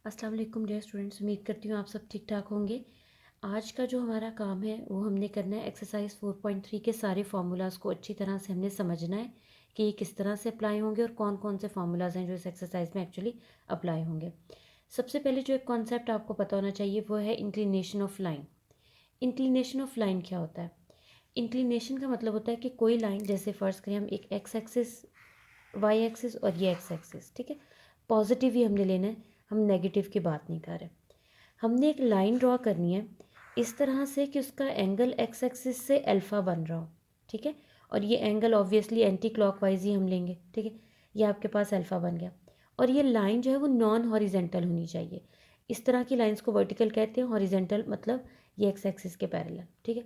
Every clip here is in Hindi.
अस्सलाम वालेकुम डियर स्टूडेंट्स, उम्मीद करती हूँ आप सब ठीक ठाक होंगे। आज का जो हमारा काम है वो हमने करना है एक्सरसाइज 4.3 के सारे फार्मूलाज़ को अच्छी तरह से हमने समझना है कि ये किस तरह से अप्लाई होंगे और कौन कौन से फार्मूलाज़ हैं जो इस एक्सरसाइज में एक्चुअली अप्लाई होंगे। सबसे पहले जो एक कॉन्सेप्ट आपको पता होना चाहिए वो है inclination of line. Inclination of line क्या होता है? इंक्लिनेशन का मतलब होता है कि कोई लाइन, जैसे फ़र्ज़ करें हम एक एक्स एक्सिस, वाई एक्सिस और ये एक्स एक्सिस, ठीक है, पॉजिटिव ही हमने लेना है, हम नेगेटिव की बात नहीं कर रहे। हमने एक लाइन ड्रॉ करनी है इस तरह से कि उसका एंगल एक्स एक्सिस से अल्फ़ा बन रहा हो, ठीक है, और ये एंगल ऑब्वियसली एंटी क्लॉकवाइज ही हम लेंगे, ठीक है। ये आपके पास अल्फ़ा बन गया और ये लाइन जो है वो नॉन हॉरिजेंटल होनी चाहिए। इस तरह की लाइंस को वर्टिकल कहते हैं, हॉरिजेंटल मतलब ये एक्स एक्सिस के पैरेलल, ठीक है।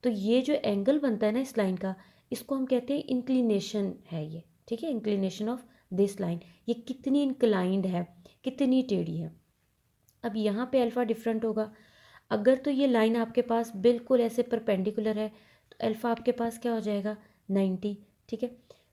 तो ये जो एंगल बनता है ना इस लाइन का, इसको हम कहते हैं इंक्लिनेशन है ये, ठीक है, इंक्लिनेशन ऑफ दिस लाइन। ये कितनी इंक्लाइंड है, कितनी टेढ़ी है। अब यहाँ पे अल्फ़ा डिफरेंट होगा। अगर तो ये लाइन आपके पास बिल्कुल ऐसे परपेंडिकुलर है तो अल्फ़ा आपके पास क्या हो जाएगा, 90, ठीक है।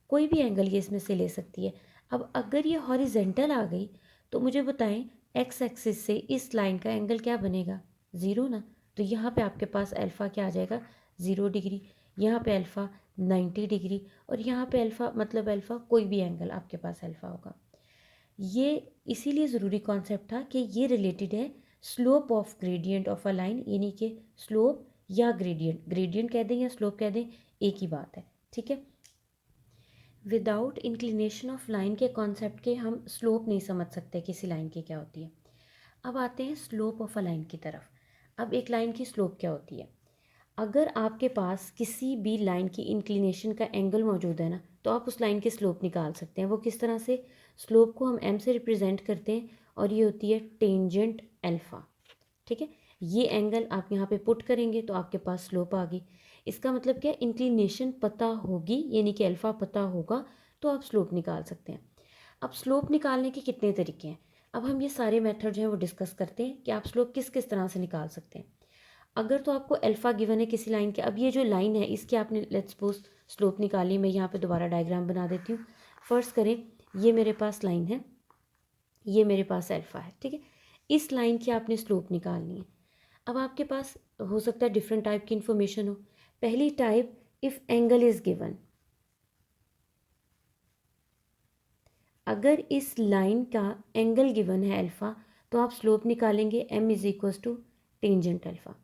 कोई भी एंगल ये इसमें से ले सकती है। अब अगर ये हॉरिजेंटल आ गई तो मुझे बताएं एक्स एक्सिस से इस लाइन का एंगल क्या बनेगा, ज़ीरो ना। तो यहाँ पे आपके पास अल्फ़ा क्या आ जाएगा, 0 डिग्री, यहाँ पे अल्फ़ा 90 डिग्री, और यहाँ पे अल्फ़ा मतलब अल्फ़ा कोई भी एंगल आपके पास अल्फ़ा होगा। ये इसीलिए ज़रूरी कॉन्सेप्ट था कि ये रिलेटेड है slope of gradient of a line, यानी कि स्लोप या ग्रेडियंट, ग्रेडियंट कह दें या स्लोप कह दें, एक ही बात है, ठीक है। विदाउट इंक्लिनेशन ऑफ लाइन के कॉन्सेप्ट के हम स्लोप नहीं समझ सकते किसी लाइन की क्या होती है। अब आते हैं स्लोप ऑफ अ लाइन की तरफ। अब एक लाइन की स्लोप क्या होती है? अगर आपके पास किसी भी लाइन की इंक्लिनेशन का एंगल मौजूद है ना, तो आप उस लाइन की स्लोप निकाल सकते हैं। वो किस तरह से? स्लोप को हम एम से रिप्रेजेंट करते हैं और ये होती है टेंजेंट अल्फ़ा, ठीक है। ये एंगल आप यहाँ पे पुट करेंगे तो आपके पास स्लोप आ गई। इसका मतलब क्या, इंक्लिनेशन पता होगी यानी कि अल्फ़ा पता होगा तो आप स्लोप निकाल सकते हैं। अब स्लोप निकालने के कितने तरीके हैं? अब हम ये सारे मेथड जो हैं वो डिस्कस करते हैं कि आप स्लोप किस किस तरह से निकाल सकते हैं। अगर तो आपको अल्फ़ा गिवन है किसी लाइन के, अब ये जो लाइन है इसकी आपने लेट्स सपोज स्लोप निकाली, मैं यहाँ पे दोबारा डायग्राम बना देती हूँ। फर्स्ट करें, ये मेरे पास लाइन है, ये मेरे पास अल्फ़ा है, ठीक है। इस लाइन की आपने स्लोप निकालनी है। अब आपके पास हो सकता है डिफरेंट टाइप की इंफॉर्मेशन हो। पहली type, if angle is given, अगर इस लाइन का एंगल गिवन है अल्फ़ा तो आप स्लोप निकालेंगे m is equals to tangent alpha.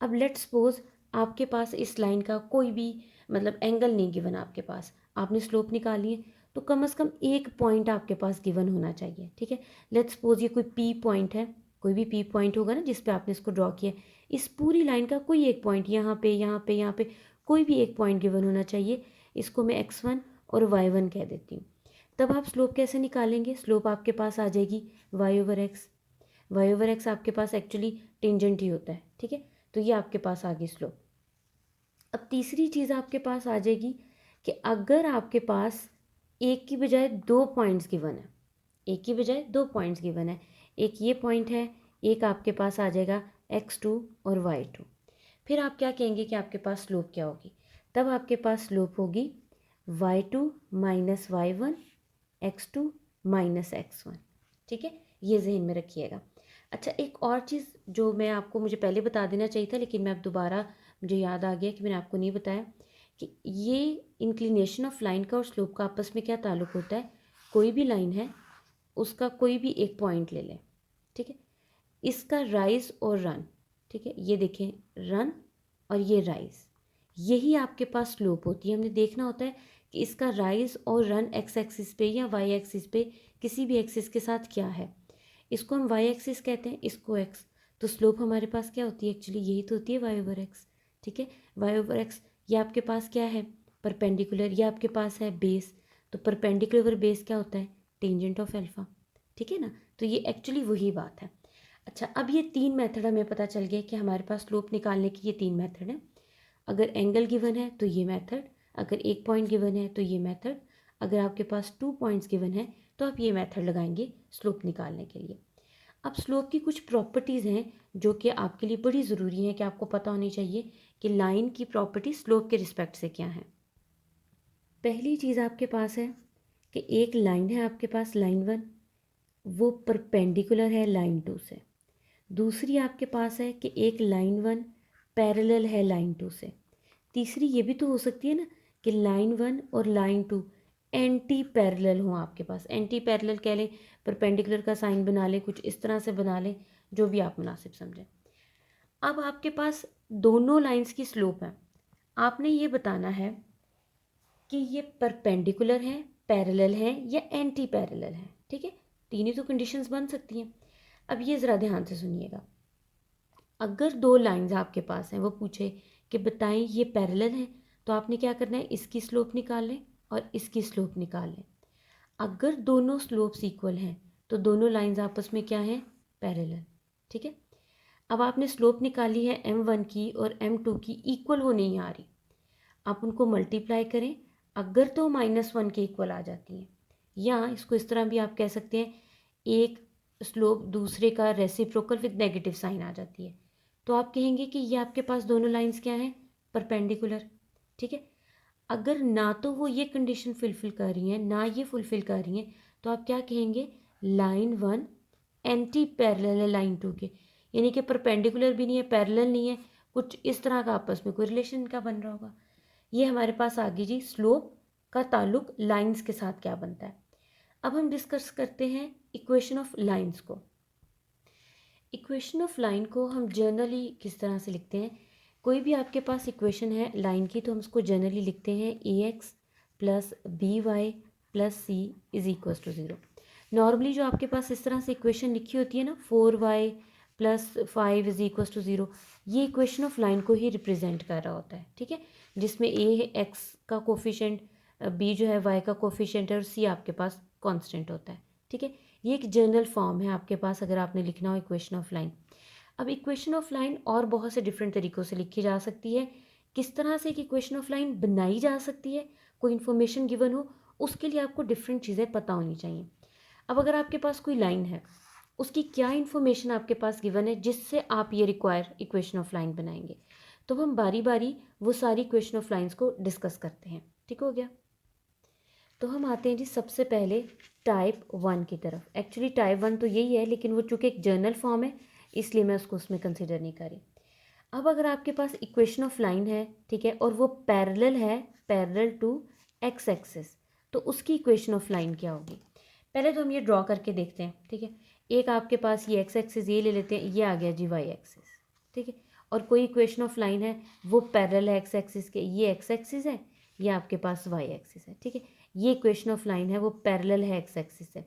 अब लेट सपोज आपके पास इस लाइन का कोई भी मतलब एंगल नहीं गिवन, आपके पास आपने स्लोप निकाली है तो कम से कम एक पॉइंट आपके पास गिवन होना चाहिए, ठीक है। लेट सपोज ये कोई पी पॉइंट है, कोई भी पी पॉइंट होगा ना जिस पे आपने इसको ड्रॉ किया, इस पूरी लाइन का कोई एक पॉइंट यहाँ पे यहाँ पे यहाँ पे कोई भी एक पॉइंट गिवन होना चाहिए। इसको मैं x1 और y1 कह देती हूँ। तब आप स्लोप कैसे निकालेंगे? स्लोप आपके पास आ जाएगी y/x। y/x आपके पास एक्चुअली टेंजेंट ही होता है, ठीक है। तो ये आपके पास आ गई स्लोप। अब तीसरी चीज़ आपके पास आ जाएगी कि अगर आपके पास एक की बजाय दो पॉइंट्स गिवन है, एक की बजाय दो पॉइंट्स गिवन है, एक ये पॉइंट है, एक आपके पास आ जाएगा x2 और y2, फिर आप क्या कहेंगे कि आपके पास स्लोप क्या होगी? तब आपके पास स्लोप होगी y2 minus y1, x2 minus x1, ठीक है। ये जहन में रखिएगा। अच्छा, एक और चीज़ जो मैं आपको, मुझे पहले बता देना चाहिए था लेकिन मैं अब दोबारा, मुझे याद आ गया कि मैंने आपको नहीं बताया कि ये इंक्लिनेशन ऑफ लाइन का और स्लोप का आपस में क्या ताल्लुक होता है। कोई भी लाइन है उसका कोई भी एक पॉइंट ले लें, ठीक है, इसका राइज और रन, ठीक है, ये देखें रन और ये राइज, यही आपके पास स्लोप होती है। हमने देखना होता है कि इसका राइज और रन एक्स एक्सिस पे या वाई एक्सिस पे किसी भी एक्सिस के साथ क्या है। इसको हम वाई एक्सिस कहते हैं, इसको एक्स, तो स्लोप हमारे पास क्या होती है, एक्चुअली यही तो होती है y/x, ठीक है। y/x ये आपके पास क्या है, परपेंडिकुलर, ये आपके पास है बेस, तो परपेंडिकुलर बेस क्या होता है, टेंजेंट ऑफ अल्फ़ा, ठीक है ना। तो ये एक्चुअली वही बात है। अच्छा, अब ये तीन मेथड हमें पता चल गया कि हमारे पास स्लोप निकालने की ये तीन मेथड हैं। अगर एंगल गिवन है तो ये मेथड, अगर एक पॉइंट गिवन है तो ये मेथड, अगर आपके पास 2 पॉइंट्स गिवन है तो आप ये मेथड लगाएंगे स्लोप निकालने के लिए। अब स्लोप की कुछ प्रॉपर्टीज़ हैं जो कि आपके लिए बड़ी ज़रूरी हैं कि आपको पता होनी चाहिए कि लाइन की प्रॉपर्टी स्लोप के रिस्पेक्ट से क्या है। पहली चीज़ आपके पास है कि एक लाइन है आपके पास, लाइन 1, वो परपेंडिकुलर है लाइन 2 से। दूसरी आपके पास है कि एक लाइन 1 पैरेलल है लाइन 2 से। तीसरी ये भी तो हो सकती है ना कि लाइन 1 और लाइन 2 एंटी पैरेलल हों आपके पास। एंटी पैरेलल कह लें, परपेंडिकुलर का साइन बना लें, कुछ इस तरह से बना लें, जो भी आप मुनासिब समझें। अब आपके पास दोनों लाइंस की स्लोप है। आपने ये बताना है कि ये परपेंडिकुलर हैं, पैरेलल हैं या एंटी पैरेलल हैं। ठीक है, तीन ही तो कंडीशंस बन सकती हैं। अब ये ज़रा ध्यान से सुनिएगा। अगर दो लाइंस आपके पास हैं, वो पूछे कि बताएं ये पैरेलल हैं, तो आपने क्या करना है, इसकी स्लोप निकाल लें और इसकी स्लोप निकाल लें। अगर दोनों स्लोप्स इक्वल हैं तो दोनों लाइंस आपस में क्या हैं, पैरेलल। ठीक है, अब आपने स्लोप निकाली है m1 की और m2 की, इक्वल हो नहीं आ रही, आप उनको मल्टीप्लाई करें। अगर तो -1 के इक्वल आ जाती हैं, या इसको इस तरह भी आप कह सकते हैं, एक स्लोप दूसरे का रेसिप्रोकल विद नेगेटिव साइन आ जाती है, तो आप कहेंगे कि ये आपके पास दोनों लाइंस क्या हैं, परपेंडिकुलर। ठीक है, अगर ना तो वो ये कंडीशन फुलफिल कर रही हैं ना ये फुलफिल कर रही हैं, तो आप क्या कहेंगे, लाइन 1 एंटी पैरेलल है लाइन 2 के, यानी कि परपेंडिकुलर भी नहीं है, पैरेलल नहीं है, कुछ इस तरह का आपस में कोई रिलेशन का बन रहा होगा। ये हमारे पास आ गई जी स्लोप का ताल्लुक लाइंस के साथ क्या बनता है। अब हम डिस्कस करते हैं इक्वेशन ऑफ लाइंस को। इक्वेशन ऑफ लाइन को हम जनरली किस तरह से लिखते हैं, कोई भी आपके पास इक्वेशन है लाइन की, तो हम उसको जनरली लिखते हैं ax plus B Y plus C is equal to 0। Normally जो आपके पास इस तरह से इक्वेशन लिखी होती है ना, 4y plus 5 is equal to 0, ये इक्वेशन ऑफ लाइन को ही रिप्रेजेंट कर रहा होता है। ठीक है, जिसमें a x का कोफिशेंट, b जो है y का कोफिशेंट है, और c आपके पास कांस्टेंट होता है। ठीक है, ये एक जनरल फॉर्म है आपके पास अगर आपने लिखना हो इक्वेशन ऑफ लाइन। अब इक्वेशन ऑफ लाइन और बहुत से डिफरेंट तरीक़ों से लिखी जा सकती है। किस तरह से एक इक्वेशन ऑफ लाइन बनाई जा सकती है, कोई इन्फॉर्मेशन गिवन हो, उसके लिए आपको डिफरेंट चीज़ें पता होनी चाहिए। अब अगर आपके पास कोई लाइन है, उसकी क्या इन्फॉर्मेशन आपके पास गिवन है जिससे आप ये रिक्वायर इक्वेशन ऑफ लाइन बनाएंगे, तो हम बारी बारी वो सारी इक्वेशन ऑफ लाइन्स को डिस्कस करते हैं। ठीक हो गया, तो हम आते हैं जी सबसे पहले टाइप 1 की तरफ। एक्चुअली टाइप 1 तो यही है, लेकिन वो चूँकि एक जर्नल फॉर्म है, इसलिए मैं उसको उसमें कंसिडर नहीं कर रही। अब अगर आपके पास इक्वेशन ऑफ लाइन है, ठीक है, और वो पैरेलल है, पैरेलल टू एक्स एक्सिस, तो उसकी इक्वेशन ऑफ लाइन क्या होगी। पहले तो हम ये ड्रॉ करके देखते हैं। ठीक है, एक आपके पास ये एक्स एक्सिस ये ले लेते हैं, ये आ गया जी वाई एक्सिस। ठीक है, और कोई इक्वेशन ऑफ लाइन है वो पैरेलल है एक्स एक्सिस के, ये एक्स एक्सिस है, ये आपके पास वाई एक्सिस है। ठीक है, ये इक्वेशन ऑफ लाइन है वो पैरेलल है एक्स एक्सिस से।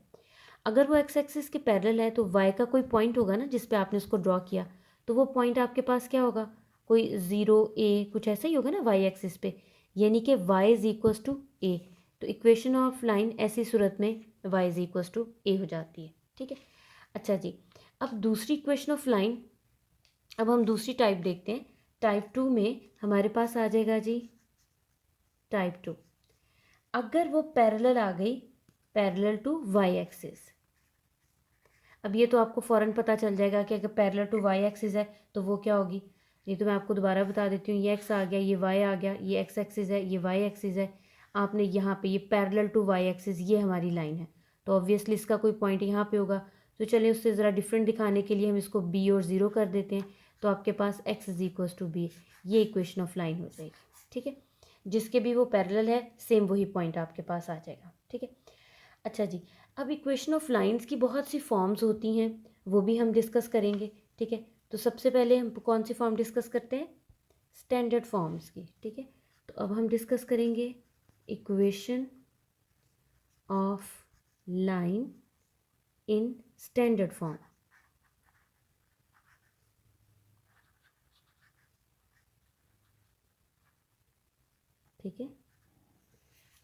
अगर वो एक्स एक्सिस के पैरेलल है तो वाई का कोई पॉइंट होगा ना जिस पे आपने उसको ड्रॉ किया, तो वो पॉइंट आपके पास क्या होगा, कोई 0 a कुछ ऐसा ही होगा ना वाई एक्सिस पे, यानी कि y is equals to a। तो इक्वेशन ऑफ लाइन ऐसी सूरत में y is equals to a हो जाती है। ठीक है, अच्छा जी, अब दूसरी इक्वेशन ऑफ लाइन, अब हम दूसरी टाइप देखते हैं। टाइप 2 में हमारे पास आ जाएगा जी टाइप 2, अगर वो पैरेलल आ गई, पैरेलल टू वाई एक्सिस। अब ये तो आपको फ़ौरन पता चल जाएगा कि अगर पैरेलल टू वाई एक्सिस है तो वो क्या होगी। ये तो मैं आपको दोबारा बता देती हूँ, ये एक्स आ गया, ये वाई आ गया, ये एक्स एक्सिस है, ये वाई एक्सिस है। आपने यहाँ पे ये पैरेलल टू वाई एक्सिस, ये हमारी लाइन है, तो ऑब्वियसली इसका कोई पॉइंट यहाँ पे होगा। तो चलिए उससे ज़रा डिफरेंट दिखाने के लिए हम इसको बी और 0 कर देते हैं, तो आपके पास X is equals to B, ये इक्वेशन ऑफ लाइन हो जाएगी। ठीक है, जिसके भी वो पैरेलल है सेम वही पॉइंट आपके पास आ जाएगा। ठीक है, अच्छा जी, अब इक्वेशन ऑफ लाइंस की बहुत सी फॉर्म्स होती हैं, वो भी हम डिस्कस करेंगे। ठीक है, तो सबसे पहले हम कौन सी फॉर्म डिस्कस करते हैं, स्टैंडर्ड फॉर्म्स की। ठीक है, तो अब हम डिस्कस करेंगे equation of line in standard form. ठीक है,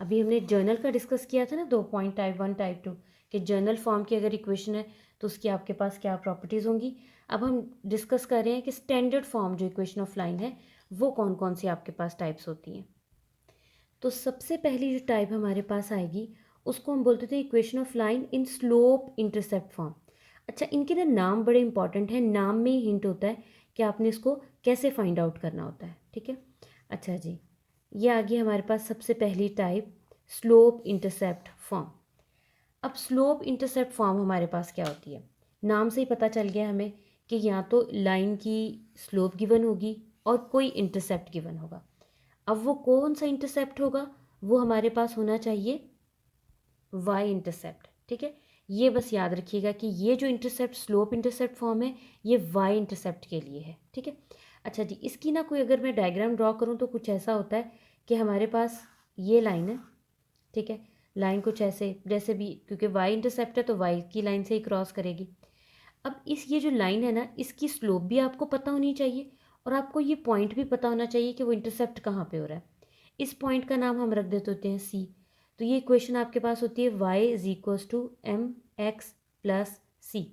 अभी हमने जर्नल का डिस्कस किया था ना, 2 पॉइंट, टाइप 1 टाइप 2, कि जर्नल फॉर्म की अगर इक्वेशन है तो उसकी आपके पास क्या प्रॉपर्टीज़ होंगी। अब हम डिस्कस कर रहे हैं कि स्टैंडर्ड फॉर्म जो इक्वेशन ऑफ लाइन है वो कौन कौन सी आपके पास टाइप्स होती हैं। तो सबसे पहली जो टाइप हमारे पास आएगी उसको हम बोलते थे equation of line in slope intercept form. अच्छा, इनके ना नाम बड़े इंपॉर्टेंट हैं, नाम में ही हिंट होता है कि आपने इसको कैसे फाइंड आउट करना होता है। ठीक है, अच्छा जी, ये आ गई हमारे पास सबसे पहली टाइप, स्लोप इंटरसेप्ट फॉर्म। अब स्लोप इंटरसेप्ट फॉर्म हमारे पास क्या होती है, नाम से ही पता चल गया हमें कि या तो लाइन की स्लोप गिवन होगी और कोई इंटरसेप्ट गिवन होगा। अब वो कौन सा इंटरसेप्ट होगा, वो हमारे पास होना चाहिए वाई इंटरसेप्ट। ठीक है, ये बस याद रखिएगा कि ये जो इंटरसेप्ट स्लोप इंटरसेप्ट फॉर्म है ये वाई इंटरसेप्ट के लिए है। ठीक है, अच्छा जी, इसकी ना कोई अगर मैं डायग्राम ड्रॉ करूँ तो कुछ ऐसा होता है कि हमारे पास ये लाइन है। ठीक है, लाइन कुछ ऐसे जैसे भी, क्योंकि वाई इंटरसेप्ट है तो वाई की लाइन से ही क्रॉस करेगी। अब इस ये जो लाइन है ना, इसकी स्लोप भी आपको पता होनी चाहिए और आपको ये पॉइंट भी पता होना चाहिए कि वो इंटरसेप्ट कहाँ पे हो रहा है। इस पॉइंट का नाम हम रख देते होते हैं सी। तो ये इक्वेशन आपके पास होती है y is equals to M X plus C.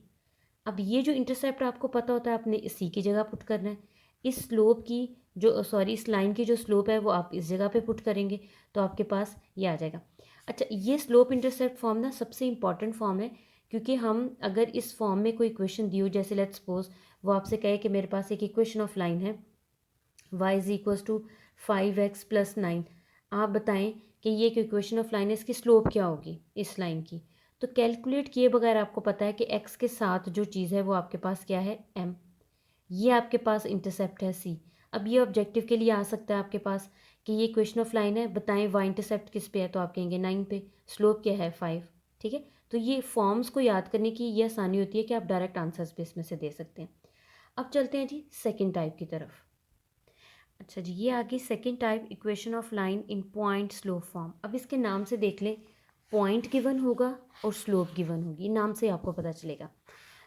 अब ये जो इंटरसेप्ट आपको पता होता है आपने सी की जगह पुट करना है। इस स्लोप की जो सॉरी इस लाइन की जो स्लोप है वो आप इस जगह पे पुट करेंगे तो आपके पास ये आ जाएगा। अच्छा, ये स्लोप इंटरसेप्ट फॉर्म ना सबसे इंपॉर्टेंट फॉर्म है, क्योंकि हम अगर इस फॉर्म में कोई इक्वेशन दी हो, जैसे लेट्स सपोज वो आपसे कहे कि मेरे पास एक इक्वेशन ऑफ लाइन है y is equals to 5x plus 9, आप बताएं कि ये एक इक्वेशन ऑफ लाइन है, इसकी स्लोप क्या होगी इस लाइन की। तो कैलकुलेट किए बगैर आपको पता है कि x के साथ जो चीज़ है वो आपके पास क्या है, m। ये आपके पास इंटरसेप्ट है c। अब ये ऑब्जेक्टिव के लिए आ सकता है आपके पास कि ये इक्वेशन ऑफ लाइन है, बताएं y इंटरसेप्ट किस पे है, तो आप कहेंगे 9 पे, स्लोप क्या है 5। ठीक है, तो ये फॉर्म्स को याद करने की ये आसानी होती है कि आप डायरेक्ट आंसर्स भी इसमें से दे सकते हैं। अब चलते हैं जी सेकेंड टाइप की तरफ। अच्छा जी, ये आ गई second type, equation of line in point slope form. अब इसके नाम से देख लें, पॉइंट गिवन होगा और स्लोप गिवन होगी, नाम से आपको पता चलेगा।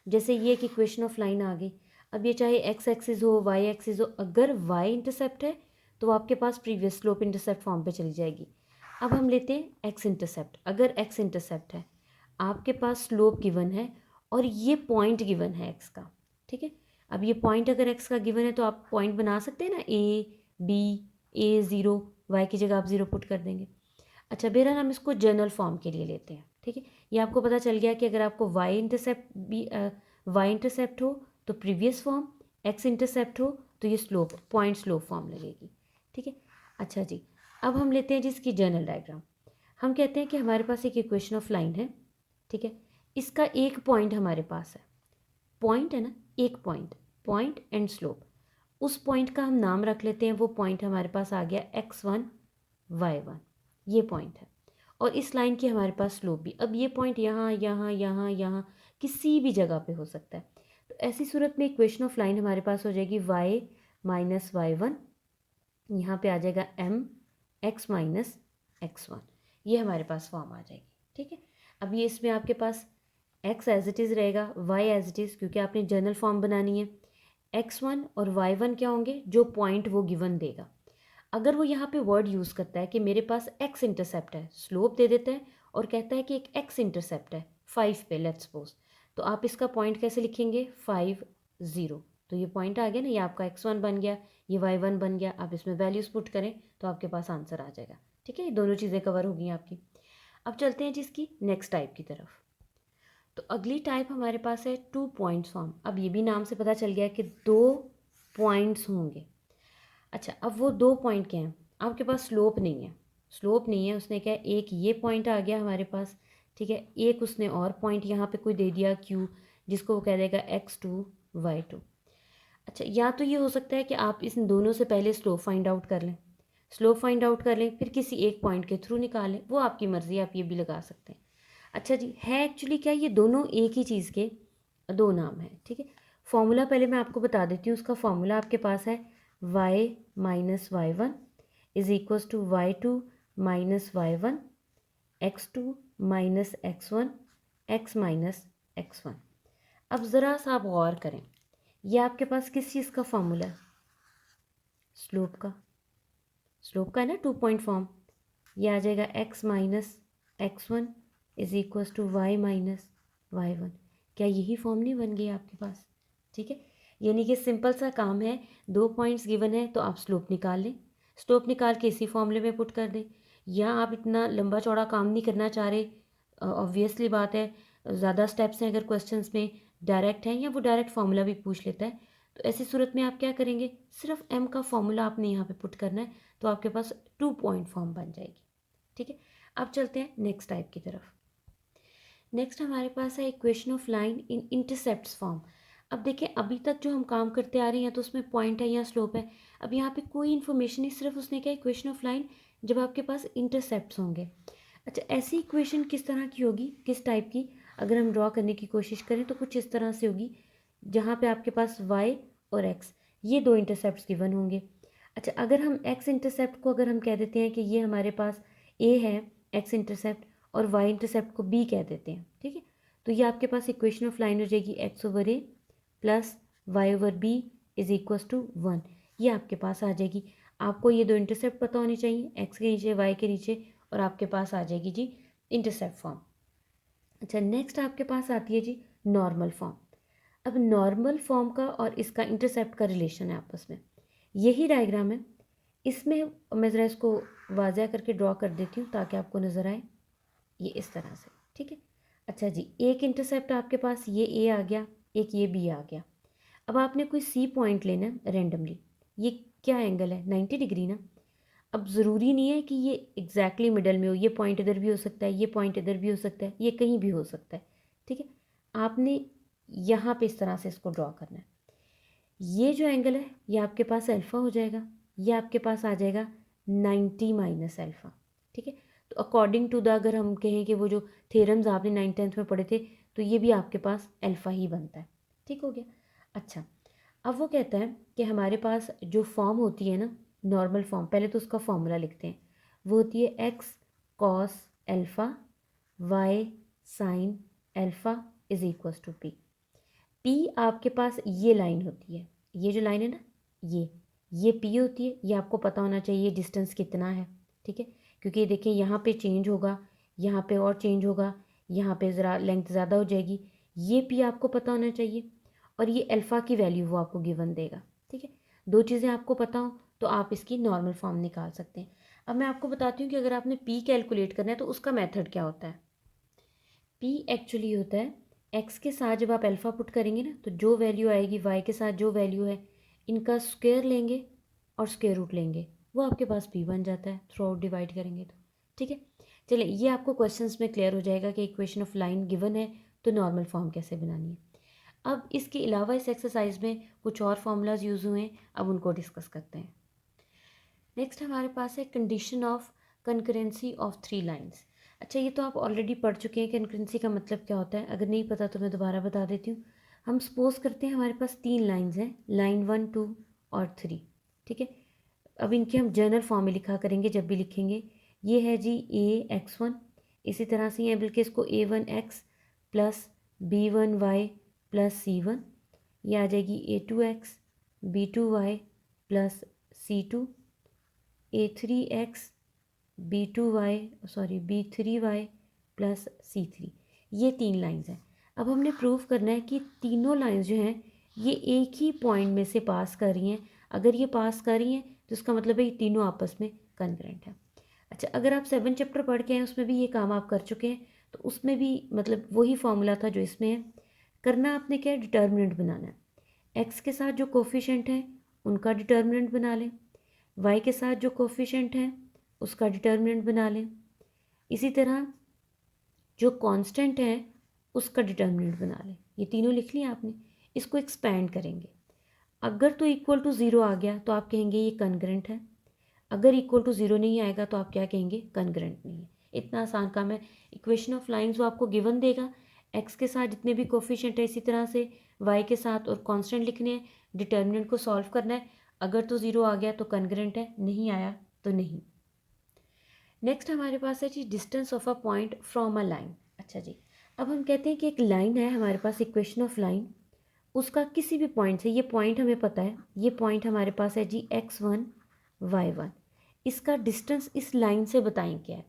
जैसे ये एक इक्वेशन ऑफ लाइन आ गई, अब ये चाहे एक्स एक्सिस हो वाई एक्सिस हो, अगर वाई इंटरसेप्ट है तो आपके पास प्रीवियस स्लोप इंटरसेप्ट फॉर्म पे चली जाएगी। अब हम लेते हैं एक्स इंटरसेप्ट। अगर एक्स इंटरसेप्ट है, आपके पास स्लोप गिवन है और ये पॉइंट गिवन है एक्स का। ठीक है, अब ये पॉइंट अगर एक्स का गिवन है तो आप पॉइंट बना सकते हैं ना, A B, A zero, Y की जगह आप ज़ीरो पुट कर देंगे। अच्छा, बहरहाल हम इसको जनरल फॉर्म के लिए लेते हैं। ठीक है, ये आपको पता चल गया कि अगर आपको वाई इंटरसेप्ट भी वाई इंटरसेप्ट हो तो प्रीवियस फॉर्म, एक्स इंटरसेप्ट हो तो ये स्लोप पॉइंट स्लोप फॉर्म लगेगी। ठीक है, अच्छा जी, अब हम लेते हैं जिसकी जनरल डायग्राम। हम कहते हैं कि हमारे पास एक इक्वेशन ऑफ लाइन है। ठीक है, इसका एक पॉइंट हमारे पास है, पॉइंट है ना, एक पॉइंट, पॉइंट एंड स्लोप। उस पॉइंट का हम नाम रख लेते हैं, वो पॉइंट हमारे पास आ गया x1 y1, ये पॉइंट है। और इस लाइन की हमारे पास स्लोप भी, अब ये पॉइंट यहाँ यहाँ यहाँ यहाँ किसी भी जगह पे हो सकता है। तो ऐसी सूरत में इक्वेशन ऑफ लाइन हमारे पास हो जाएगी y माइनस y1, यहाँ पे आ जाएगा m x माइनस x1, ये हमारे पास फॉर्म आ जाएगी। ठीक है, अब ये इसमें आपके पास x एज इट इज़ रहेगा, y एज इट इज़, क्योंकि आपने जनरल फॉर्म बनानी है। x1 और y1 क्या होंगे, जो पॉइंट वो गिवन देगा। अगर वो यहाँ पे वर्ड यूज़ करता है कि मेरे पास x इंटरसेप्ट है, स्लोप दे देता है और कहता है कि एक x इंटरसेप्ट है 5 पे लेट्स सपोज, तो आप इसका पॉइंट कैसे लिखेंगे, 5 0। तो ये पॉइंट आ गया ना, ये आपका x1 बन गया, ये y1 बन गया। आप इसमें वैल्यूज़ पुट करें तो आपके पास आंसर आ जाएगा। ठीक है, ये दोनों चीज़ें कवर हो गई आपकी। अब चलते हैं जिसकी नेक्स्ट टाइप की तरफ। तो अगली टाइप हमारे पास है टू पॉइंट्स फॉर्म। अब ये भी नाम से पता चल गया कि दो पॉइंट्स होंगे। अच्छा, अब वो दो पॉइंट क्या हैं, आपके पास स्लोप नहीं है, स्लोप नहीं है, उसने क्या है, एक ये पॉइंट आ गया हमारे पास। ठीक है, एक उसने और पॉइंट यहाँ पे कोई दे दिया Q, जिसको वो कह देगा x2 y2। अच्छा, या तो ये हो सकता है कि आप इन दोनों से पहले स्लोप फाइंड आउट कर लें, स्लोप फाइंड आउट कर लें, फिर किसी एक पॉइंट के थ्रू निकालें, वो आपकी मर्ज़ी, आप ये भी लगा सकते हैं। अच्छा जी, है एक्चुअली क्या, ये दोनों एक ही चीज़ के दो नाम हैं। ठीक है, फॉर्मूला पहले मैं आपको बता देती हूँ। उसका फॉर्मूला आपके पास है y minus y1 is equals to y2 minus y1 x2 minus x1 x minus x1। अब ज़रा सा आप गौर करें, ये आपके पास किस चीज़ का फॉर्मूला है, स्लोप का, स्लोप का है ना, टू पॉइंट फॉर्म। ये आ जाएगा x minus x1 is equals to y minus y1। क्या यही फॉर्म नहीं बन गई आपके पास। ठीक है, यानी कि सिंपल सा काम है, दो पॉइंट्स गिवन है तो आप स्लोप निकाल लें, स्लोप निकाल के इसी फॉर्मूले में पुट कर दें। या आप इतना लंबा चौड़ा काम नहीं करना चाह रहे, ऑब्वियसली बात है, ज़्यादा स्टेप्स हैं अगर क्वेश्चंस में, डायरेक्ट हैं या वो डायरेक्ट फार्मूला भी पूछ लेता है, तो ऐसी सूरत में आप क्या करेंगे, सिर्फ m का फॉर्मूला आपने यहाँ पे पुट करना है, तो आपके पास टू पॉइंट फॉर्म बन जाएगी। ठीक है, अब चलते हैं नेक्स्ट टाइप की तरफ। नेक्स्ट हमारे पास है equation of line in intercepts form. अब देखें, अभी तक जो हम काम करते आ रहे हैं या तो उसमें पॉइंट है या स्लोप है। अब यहाँ पे कोई इन्फॉर्मेशन नहीं, सिर्फ उसने क्या इक्वेशन ऑफ लाइन जब आपके पास इंटरसेप्ट्स होंगे। अच्छा, ऐसी इक्वेशन किस तरह की होगी, किस टाइप की? अगर हम ड्रॉ करने की कोशिश करें तो कुछ इस तरह से होगी, जहाँ पे आपके पास y और x ये दो इंटरसेप्ट्स गिवन होंगे। अच्छा, अगर हम x इंटरसेप्ट को अगर हम कह देते हैं कि ये हमारे पास a है x इंटरसेप्ट, और y इंटरसेप्ट को b कह देते हैं, ठीक है, तो ये आपके पास इक्वेशन ऑफ लाइन हो जाएगी x over a plus Y over B is equals to 1। ये आपके पास आ जाएगी। आपको ये दो इंटरसेप्ट पता होनी चाहिए, x के नीचे y के नीचे, और आपके पास आ जाएगी जी इंटरसेप्ट फॉर्म। अच्छा, नेक्स्ट आपके पास आती है जी नॉर्मल फॉर्म। अब नॉर्मल फॉर्म का और इसका इंटरसेप्ट का रिलेशन है आपस में, यही डायग्राम है। इसमें मैं ज़रा इसको वाज़ह करके ड्रॉ कर देती हूँ ताकि आपको नज़र आए, ये इस तरह से, ठीक है। अच्छा जी, एक इंटरसेप्ट आपके पास ये ए आ गया, एक ये बी आ गया। अब आपने कोई सी पॉइंट लेना है रेंडमली। ये क्या एंगल है, 90 डिग्री ना। अब ज़रूरी नहीं है कि ये एग्जैक्टली मिडल में हो, ये पॉइंट इधर भी हो सकता है, ये पॉइंट इधर भी हो सकता है, ये कहीं भी हो सकता है, ठीक है। आपने यहाँ पे इस तरह से इसको ड्रॉ करना है। ये जो एंगल है ये आपके पास अल्फ़ा हो जाएगा, ये आपके पास आ जाएगा 90 माइनस अल्फ़ा, ठीक है। तो अकॉर्डिंग टू द, अगर हम कहें कि वो जो थ्योरम्स आपने 9th-10th में पढ़े थे, तो ये भी आपके पास अल्फ़ा ही बनता है, ठीक हो गया। अच्छा, अब वो कहता है कि हमारे पास जो फॉर्म होती है ना, नॉर्मल फॉर्म, पहले तो उसका फॉर्मूला लिखते हैं। वो होती है X cos alpha Y sine alpha is equals to P. P आपके पास ये लाइन होती है, ये जो लाइन है ना, ये पी होती है। ये आपको पता होना चाहिए डिस्टेंस कितना है, ठीक है, क्योंकि देखिए यहाँ पे चेंज होगा, यहाँ पे और चेंज होगा, यहाँ पे ज़रा लेंथ ज़्यादा हो जाएगी। ये पी आपको पता होना चाहिए, और ये अल्फ़ा की वैल्यू वो आपको गिवन देगा, ठीक है। दो चीज़ें आपको पता हो तो आप इसकी नॉर्मल फॉर्म निकाल सकते हैं। अब मैं आपको बताती हूँ कि अगर आपने पी कैलकुलेट करना है तो उसका मेथड क्या होता है। पी एक्चुअली होता है एक्स के साथ जब आप अल्फ़ा पुट करेंगे ना, तो जो वैल्यू आएगी वाई के साथ जो वैल्यू है, इनका स्क्वायर लेंगे और स्क्वायर रूट लेंगे, वो आपके पास पी बन जाता है थ्रू आउट डिवाइड करेंगे तो, ठीक है। चलिए, ये आपको क्वेश्चंस में क्लियर हो जाएगा कि इक्वेशन ऑफ लाइन गिवन है तो नॉर्मल फॉर्म कैसे बनानी है। अब इसके अलावा इस एक्सरसाइज में कुछ और फार्मूलाज यूज़ हुए हैं, अब उनको डिस्कस करते हैं। नेक्स्ट हमारे पास है condition of concurrency of 3 lines. अच्छा, ये तो आप ऑलरेडी पढ़ चुके हैं, कंकरेंसी का मतलब क्या होता है। अगर नहीं पता तो मैं दोबारा बता देती हूँ। हम सपोज करते हैं हमारे पास 3 लाइंस हैं, लाइन 1, 2 और 3, ठीक है। अब इनके हम जनरल फॉर्म में लिखा करेंगे जब भी लिखेंगे। ये है जी a(x1), इसी तरह से ये बल्कि इसको a1x plus b1y plus c1, ये आ जाएगी a2x b2y plus c2, a3x b3y plus c3। ये 3 लाइंस हैं। अब हमने प्रूव करना है कि तीनों लाइंस जो हैं ये एक ही पॉइंट में से पास कर रही हैं। अगर ये पास कर रही हैं तो इसका मतलब है ये तीनों आपस में कंकरेंट है। अच्छा, अगर आप 7 चैप्टर पढ़ के हैं उसमें भी ये काम आप कर चुके हैं, तो उसमें भी मतलब वही फॉर्मूला था जो इसमें है। करना आपने क्या है, डिटर्मिनेंट बनाना है। एक्स के साथ जो कोफिशेंट हैं उनका डिटर्मिनेंट बना लें, वाई के साथ जो कोफिशेंट हैं उसका डिटर्मिनेंट बना लें, इसी तरह जो कांस्टेंट है उसका डिटर्मिनेंट बना लें। ये तीनों लिख लिया आपने। इसको एक्सपैंड करेंगे। अगर तो इक्वल टू ज़ीरो आ गया तो आप कहेंगे ये कनग्रेंट है, अगर इक्वल टू ज़ीरो नहीं आएगा तो आप क्या कहेंगे, कनग्रेंट नहीं है। इतना आसान काम है। इक्वेशन ऑफ लाइंस वो आपको गिवन देगा, एक्स के साथ जितने भी कोफिशिएंट है इसी तरह से वाई के साथ और कांस्टेंट लिखने हैं, डिटर्मिनेंट को सॉल्व करना है। अगर तो ज़ीरो आ गया तो कनग्रेंट है, नहीं आया तो नहीं। नेक्स्ट हमारे पास है जी distance of a point from a line. अच्छा जी, अब हम कहते हैं कि एक लाइन है हमारे पास, इक्वेशन ऑफ लाइन, उसका किसी भी पॉइंट से, ये पॉइंट हमें पता है, ये पॉइंट हमारे पास है जी x1 y1, इसका डिस्टेंस इस लाइन से बताएं क्या है।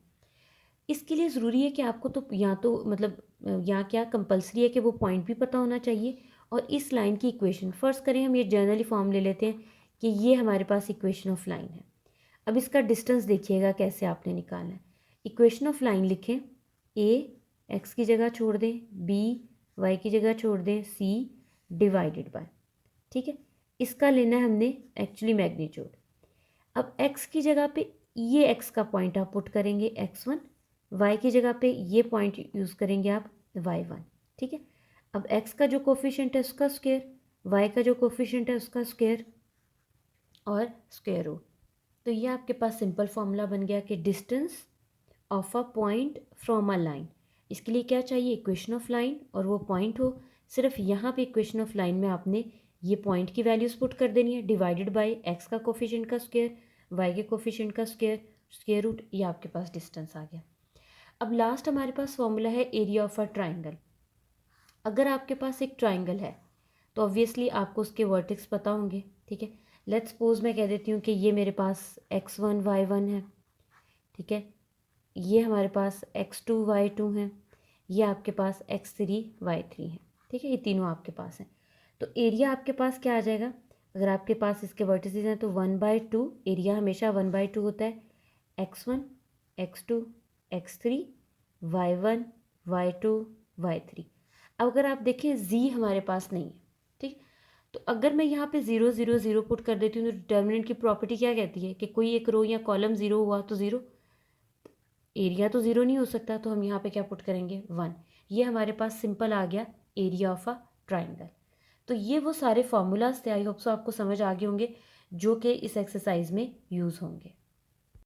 इसके लिए ज़रूरी है कि आपको तो या तो मतलब या क्या कंपलसरी है कि वो पॉइंट भी पता होना चाहिए, और इस लाइन की इक्वेशन, फ़र्ज़ करें हम ये जनरली फॉर्म ले लेते हैं कि ये हमारे पास इक्वेशन ऑफ लाइन है। अब इसका डिस्टेंस देखिएगा कैसे आपने निकालना है। इक्वेशन ऑफ लाइन लिखें, a x की जगह छोड़ दें, b y की जगह छोड़ दें, c डिवाइडेड बाय, ठीक है। इसका लेना है हमने एक्चुअली मैग्नीट्यूड। अब x की जगह पे ये x का पॉइंट आप पुट करेंगे x1, y की जगह पे ये पॉइंट यूज़ करेंगे आप y1। ठीक है, अब x का जो कोफिशिएंट है उसका स्क्वायर, y का जो कोफिशिएंट है उसका स्क्वायर और स्क्वायर रूट। तो ये आपके पास सिंपल फॉर्मूला बन गया कि distance of a point from a line. इसके लिए क्या चाहिए, इक्वेशन ऑफ लाइन, और वो पॉइंट हो। सिर्फ यहाँ पे इक्वेशन ऑफ लाइन में आपने ये पॉइंट की वैल्यूज़ पुट कर देनी है, डिवाइडेड बाय एक्स का कोफिशिएंट का स्क्वायर, वाई के कोफिशिएंट का स्क्वायर, स्क्वायर रूट। ये आपके पास डिस्टेंस आ गया। अब लास्ट हमारे पास फॉर्मूला है एरिया ऑफ अ ट्राइंगल। अगर आपके पास एक ट्राइंगल है तो ऑब्वियसली आपको उसके वर्टेक्स पता होंगे। ठीक है, लेट्स सपोज मैं कह देती हूँ कि ये मेरे पास x1 y1 है। ठीक है, ये हमारे पास x2 y2 है, ये आपके पास x3 y3 है। ठीक है, ये तीनों आपके पास हैं। तो एरिया आपके पास क्या आ जाएगा, अगर आपके पास इसके वर्टिसेस हैं तो 1/2, एरिया हमेशा 1/2 होता है। x1 x2 x3 y1 y2 y3। अब अगर आप देखें z हमारे पास नहीं है। ठीक, तो अगर मैं यहाँ पे 0 0 0 पुट कर देती हूँ तो डिटर्मिनेंट की प्रॉपर्टी क्या कहती है कि कोई एक रो या कॉलम 0 हुआ तो 0, एरिया तो 0 नहीं हो सकता, तो हम यहाँ पे क्या पुट करेंगे 1। ये हमारे पास सिंपल आ गया एरिया ऑफ अ ट्राइंगल। तो ये वो सारे फॉर्मूलाज थे, आई होप सो आपको समझ आ गए होंगे, जो कि इस एक्सरसाइज में यूज़ होंगे।